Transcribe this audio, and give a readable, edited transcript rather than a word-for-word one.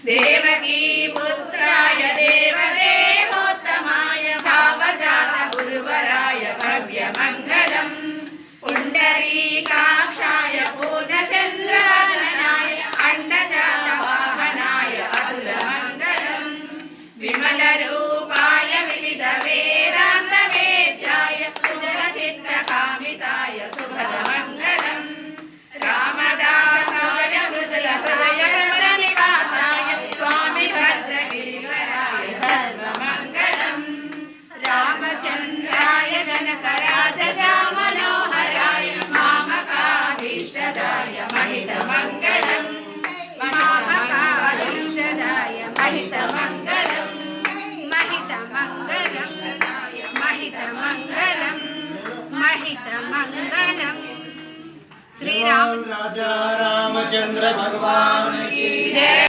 देवकी पुत्राय देवदेवोत्तमाय भावजात गुरुवराय भव्यमङ्गलम् पुण्डरीकाक्षाय पूर्णचन्द्रवदनाय अण्डजात वाहनाय अतुलमङ्गलम् विमलरूपाय विविधवेदान्तवेद्याय सुजनचित्तकामिताय शुभदमङ्गलम् रामदासाय मृदुलहृदयरसनिवासाय स्वामी भद्रगिरिवराय सर्वमङ्गलम् रामचन्द्राय जनकराजजामनोहराय मामकाभीष्टदाय महितमङ्गलम् मामकाभीष्टदाय महितमङ्गलम् महितमङ्गलम् महितमङ्गलम् महितमङ्गलम् श्री राम राजा रामचंद्र भगवान की जय।